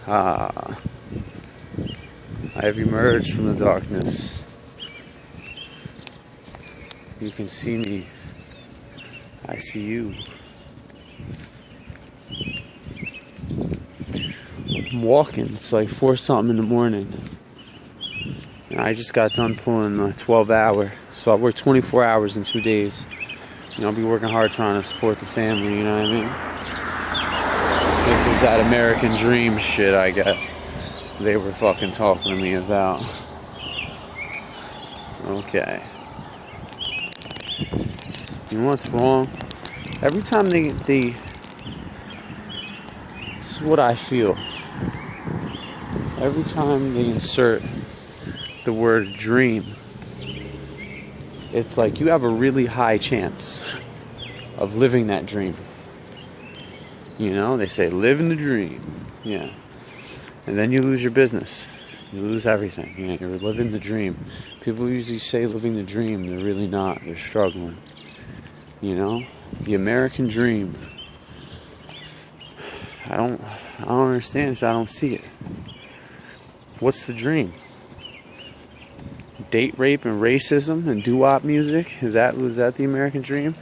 Ah, I have emerged from the darkness. You can see me. I see you. I'm walking. It's like 4 something in the morning. And I just got done pulling a 12-hour. So I work 24 hours in 2 days. You know, I'll be working hard trying to support the family, you know what I mean? This is that American dream shit, I guess. They were fucking talking to me about. Okay. You know what's wrong? Every time they this is what I feel. Every time they insert the word dream, it's like you have a really high chance of living that dream. You know, they say live in the dream. Yeah. And then you lose your business. You lose everything. You know, you're living the dream. People usually say living the dream. They're really not. They're struggling. You know? The American dream. I don't understand it. I don't see it. What's the dream? Date rape and racism and doo-wop music? Was that the American dream?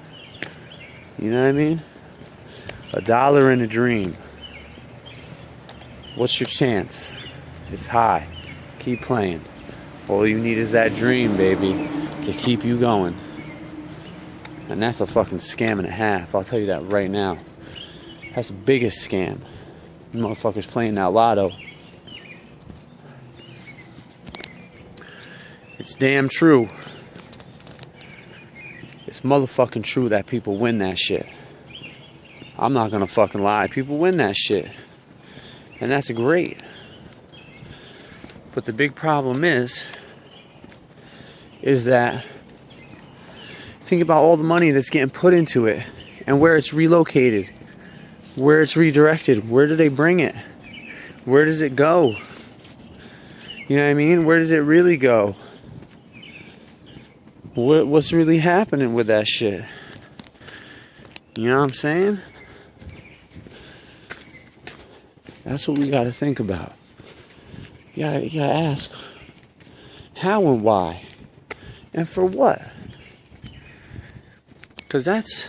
You know what I mean? $1 in a dream. What's your chance? It's high. Keep playing. All you need is that dream, baby, to keep you going. And that's a fucking scam and a half. I'll tell you that right now. That's the biggest scam. You motherfuckers playing that lotto. It's damn true. It's motherfucking true that people win that shit. I'm not gonna fucking lie. People win that shit. And that's great. But the big problem is that think about all the money that's getting put into it and where it's relocated, where it's redirected. Where do they bring it? Where does it go? You know what I mean? Where does it really go? What's really happening with that shit? You know what I'm saying? That's what we gotta think about. You gotta ask how and why and for what. Because that's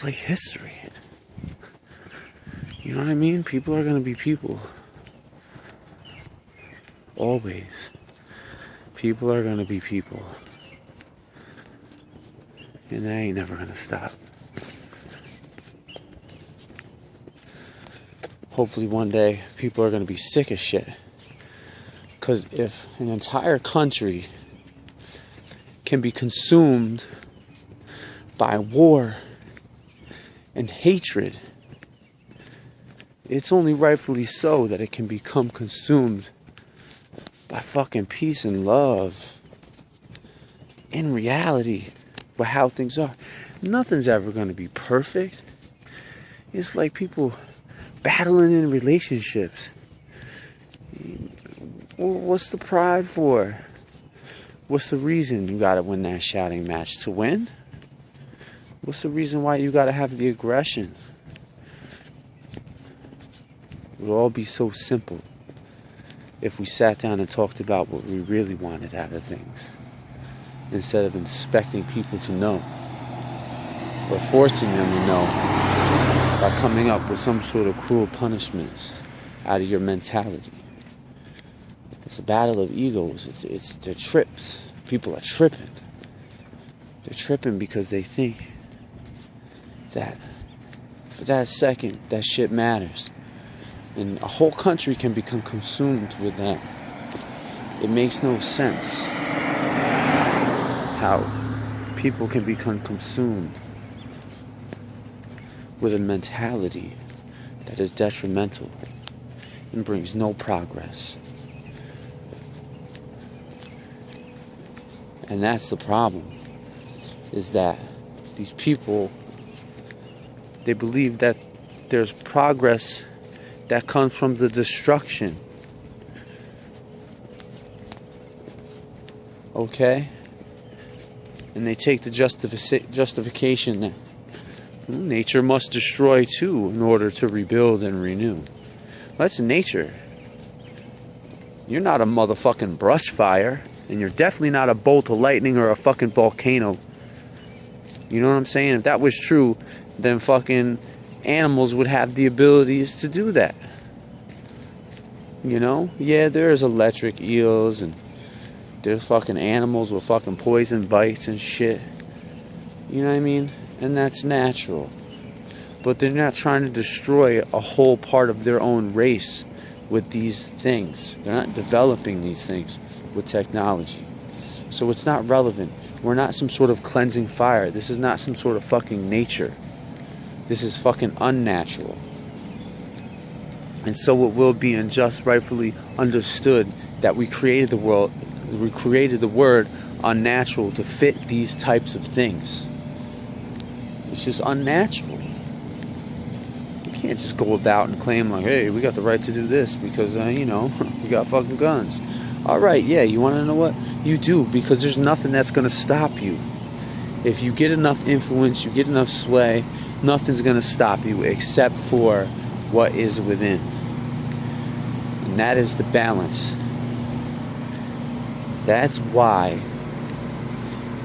like history. You know what I mean? People are gonna be people. Always. People are gonna be people. And that ain't never gonna stop. Hopefully one day people are gonna be sick of shit. Because if an entire country can be consumed by war and hatred, it's only rightfully so that it can become consumed by fucking peace and love. In reality, with how things are, nothing's ever going to be perfect. It's like people battling in relationships. What's the pride for? What's the reason you gotta win that shouting match? To win? What's the reason why you gotta have the aggression? It would all be so simple if we sat down and talked about what we really wanted out of things, instead of expecting people to know or forcing them to know by coming up with some sort of cruel punishments out of your mentality. It's a battle of egos. They're trips. People are tripping. They're tripping because they think that for that second that shit matters. And a whole country can become consumed with that. It makes no sense how people can become consumed with a mentality that is detrimental and brings no progress. And that's the problem, is that these people, they believe that there's progress that comes from the destruction. Okay? And they take the justification that nature must destroy too in order to rebuild and renew. That's nature. You're not a motherfucking brush fire, and you're definitely not a bolt of lightning or a fucking volcano. You know what I'm saying? If that was true, then fucking animals would have the abilities to do that. You know? Yeah, there's electric eels, and there's fucking animals with fucking poison bites and shit. You know what I mean? And that's natural. But they're not trying to destroy a whole part of their own race with these things. They're not developing these things with technology. So it's not relevant. We're not some sort of cleansing fire. This is not some sort of fucking nature. This is fucking unnatural. And so it will be unjust, rightfully understood that we created the world, we created the word unnatural to fit these types of things. It's just unnatural. You can't just go about and claim like, hey, we got the right to do this because, we got fucking guns. All right, yeah, you want to know what? You do, because there's nothing that's going to stop you. If you get enough influence, you get enough sway, nothing's going to stop you except for what is within. And that is the balance. That's why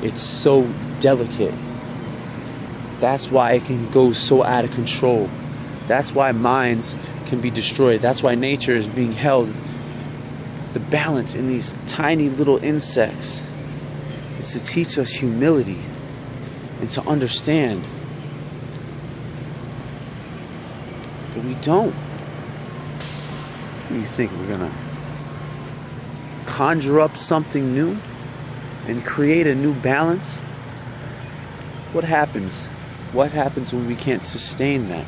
it's so delicate. That's why it can go so out of control. That's why minds can be destroyed. That's why nature is being held. The balance in these tiny little insects is to teach us humility and to understand. But we don't. What do you think? We're gonna conjure up something new and create a new balance? What happens? What happens when we can't sustain that?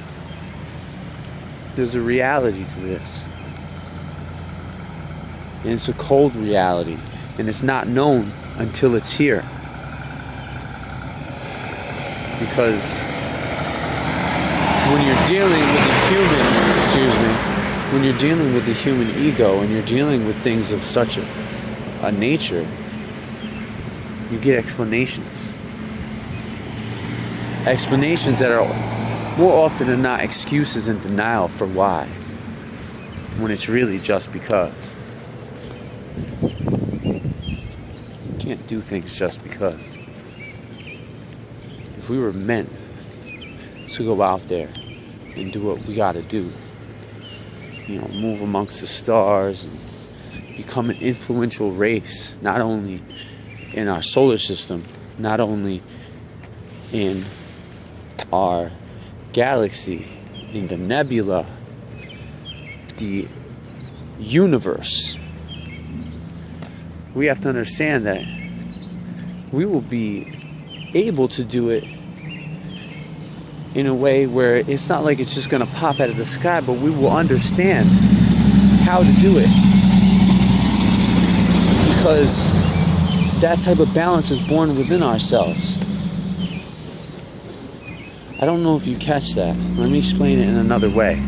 There's a reality to this. And it's a cold reality. And it's not known until it's here. Because when you're dealing with when you're dealing with the human ego and you're dealing with things of such a nature, you get explanations. Explanations that are more often than not excuses and denial for why, when it's really just because. You can't do things just because. If we were meant to go out there and do what we gotta do, move amongst the stars and become an influential race, not only in our solar system, not only in our galaxy, in the nebula, the universe. We have to understand that we will be able to do it in a way where it's not like it's just going to pop out of the sky, but we will understand how to do it. Because that type of balance is born within ourselves. I don't know if you catch that. Let me explain it in another way.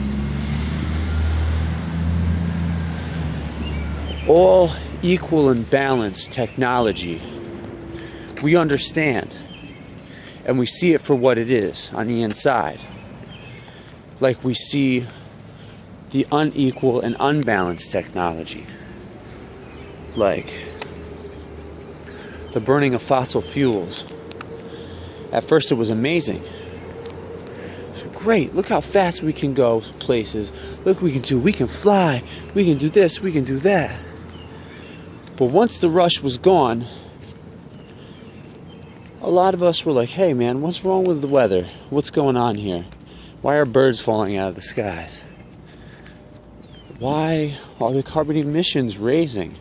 All equal and balanced technology, we understand. And we see it for what it is on the inside. Like we see the unequal and unbalanced technology. Like the burning of fossil fuels. At first it was amazing. So great, look how fast we can go places. Look what we can fly, we can do this, we can do that. But once the rush was gone, a lot of us were like, hey man, what's wrong with the weather? What's going on here? Why are birds falling out of the skies? Why are the carbon emissions raising?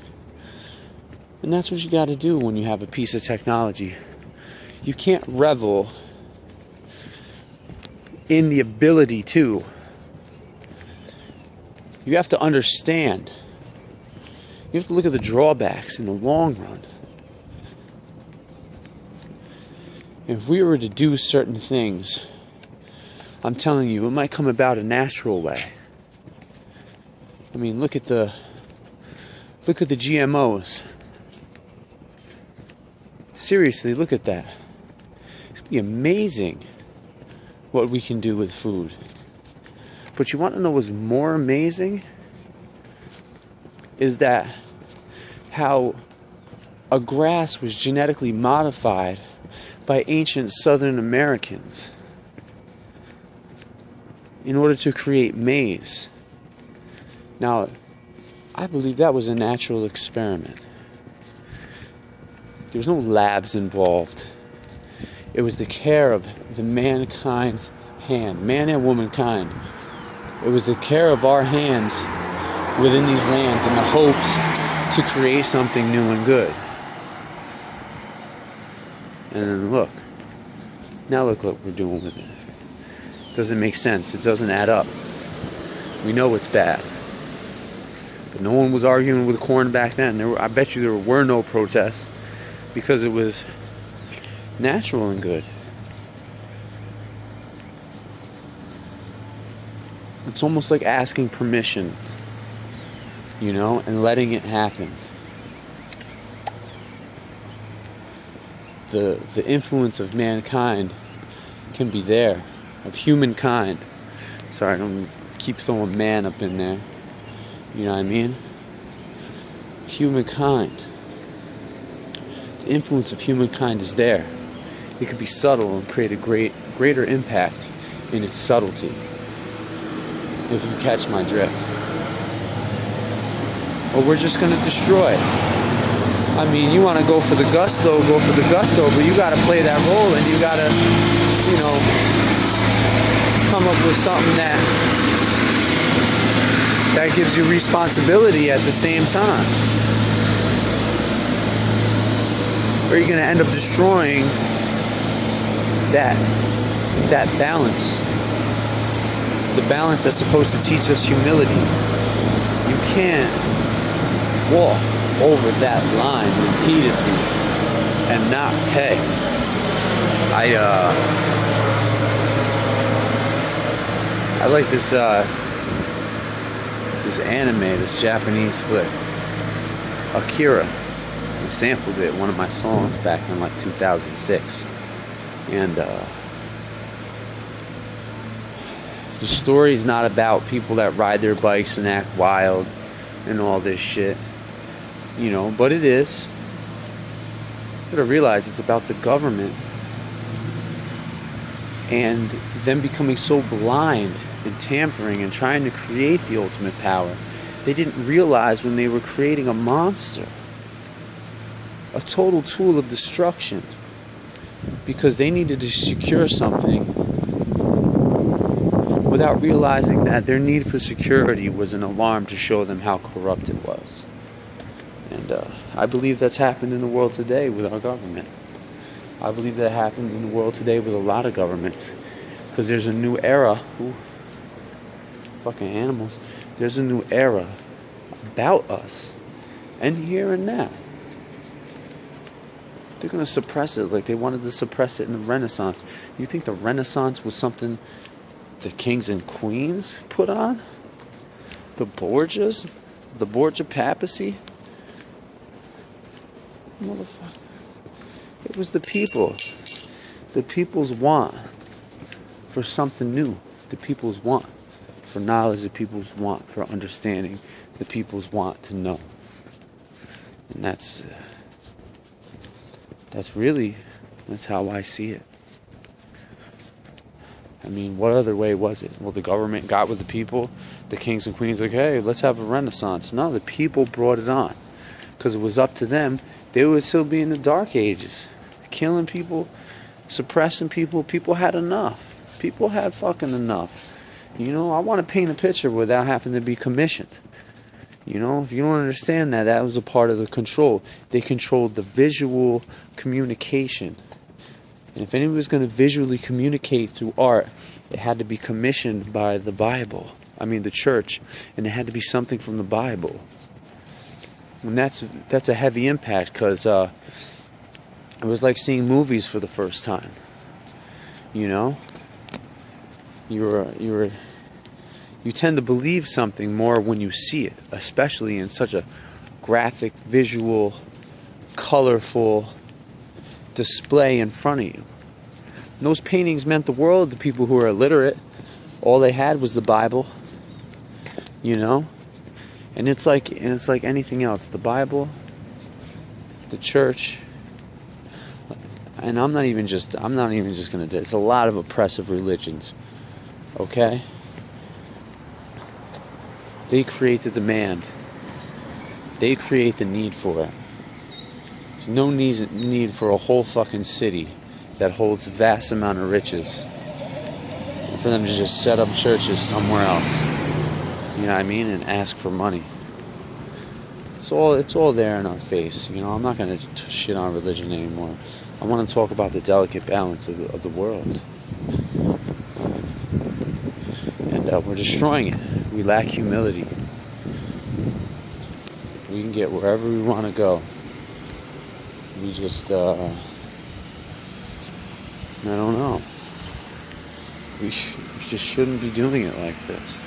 And that's what you got to do when you have a piece of technology. You can't revel in the ability to. You have to understand. You have to look at the drawbacks in the long run. If we were to do certain things, I'm telling you, it might come about a natural way. I mean, look at the GMOs. Seriously, look at that. It's gonna be amazing what we can do with food. But you want to know what's more amazing? Is that how a grass was genetically modified by ancient Southern Americans in order to create maize. Now, I believe that was a natural experiment. There was no labs involved. It was the care of the mankind's hand, man and womankind. It was the care of our hands within these lands in the hopes to create something new and good. And then look. Now look what we're doing with it. Doesn't make sense. It doesn't add up. We know it's bad. But no one was arguing with corn back then. I bet you there were no protests because it was natural and good. It's almost like asking permission, and letting it happen. The influence of mankind can be there, of humankind. Sorry, I don't keep throwing man up in there. You know what I mean? Humankind. The influence of humankind is there. It could be subtle and create a greater impact in its subtlety. If you catch my drift. Or we're just going to destroy it. I mean, you want to go for the gusto, but you got to play that role, and you got to, come up with something that gives you responsibility at the same time. Or you're going to end up destroying that balance. The balance that's supposed to teach us humility. You can't walk over that line repeatedly and not pay. I like this anime, this Japanese flick, Akira. I sampled it, one of my songs back in like 2006, and the story's not about people that ride their bikes and act wild and all this shit, but it is. You gotta realize it's about the government and them becoming so blind and tampering and trying to create the ultimate power. They didn't realize when they were creating a monster, a total tool of destruction, because they needed to secure something without realizing that their need for security was an alarm to show them how corrupt it was. And I believe that's happened in the world today with our government. I believe that happens in the world today with a lot of governments. Because there's a new era. Ooh, fucking animals. There's a new era about us. And here and now. They're going to suppress it like they wanted to suppress it in the Renaissance. You think the Renaissance was something the kings and queens put on? The Borgias? The Borgia papacy? Motherfucker. It was the people. The people's want for something new. The people's want for knowledge. The people's want for understanding. The people's want to know. And that's how I see it. I mean, what other way was it? Well, the government got with the people, the kings and queens, like, hey, let's have a renaissance. No, the people brought it on. Because it was up to them. They would still be in the dark ages. Killing people, suppressing people. People had enough. People had fucking enough. I want to paint a picture without having to be commissioned. If you don't understand that was a part of the control. They controlled the visual communication. And if anyone was going to visually communicate through art, it had to be commissioned by the Bible. The church. And it had to be something from the Bible. And that's a heavy impact, because it was like seeing movies for the first time. You tend to believe something more when you see it, especially in such a graphic, visual, colorful display in front of you. And those paintings meant the world to people who are illiterate. All they had was the Bible, you know? And it's like anything else. The Bible, the church, and I'm not even just gonna. There's a lot of oppressive religions, okay? They create the demand. They create the need for it. There's no need for a whole fucking city that holds a vast amount of riches, and for them to just set up churches somewhere else. You know what I mean? And ask for money. It's all there in our face. You know, I'm not gonna shit on religion anymore. I want to talk about the delicate balance of the world. And we're destroying it. We lack humility. We can get wherever we want to go. We just, I don't know. We just shouldn't be doing it like this.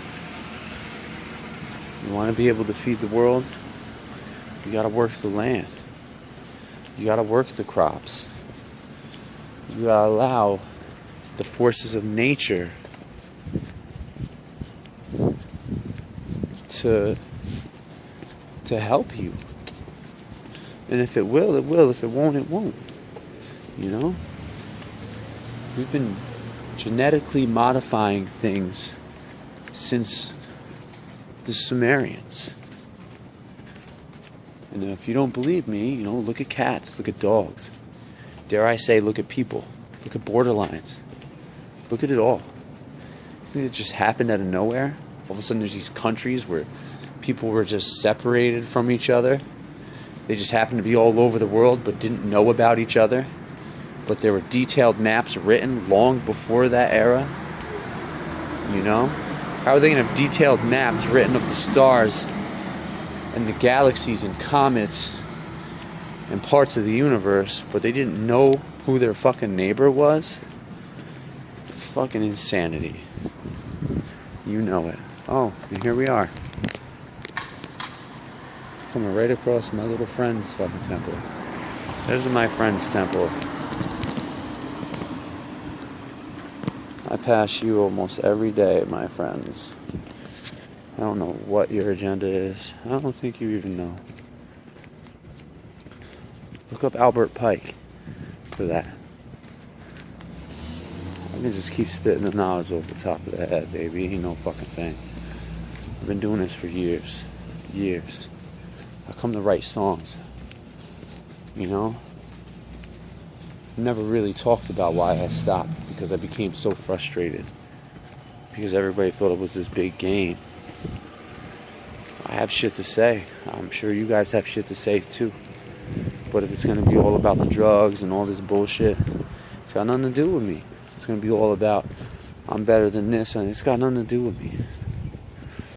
You want to be able to feed the world? You got to work the land. You got to work the crops. You got to allow the forces of nature to help you. And if it will, it will. If it won't, it won't. You know? We've been genetically modifying things since the Sumerians. And if you don't believe me, you know, look at cats, look at dogs. Dare I say, look at people. Look at borderlines. Look at it all. I think it just happened out of nowhere. All of a sudden there's these countries where people were just separated from each other. They just happened to be all over the world but didn't know about each other. But there were detailed maps written long before that era. You know? How are they going to have detailed maps written of the stars and the galaxies and comets and parts of the universe, but they didn't know who their fucking neighbor was? It's fucking insanity. You know it. Oh, and here we are. Coming right across my little friend's fucking temple. This is my friend's temple. I pass you almost every day, my friends. I don't know what your agenda is. I don't think you even know. Look up Albert Pike for that. I can just keep spitting the knowledge off the top of the head, baby. Ain't no fucking thing. I've been doing this for years. Years. I come to write songs. You know? Never really talked about why I stopped, because I became so frustrated. Because everybody thought it was this big game. I have shit to say. I'm sure you guys have shit to say too. But if it's going to be all about the drugs and all this bullshit, it's got nothing to do with me. It's going to be all about I'm better than this, and it's got nothing to do with me.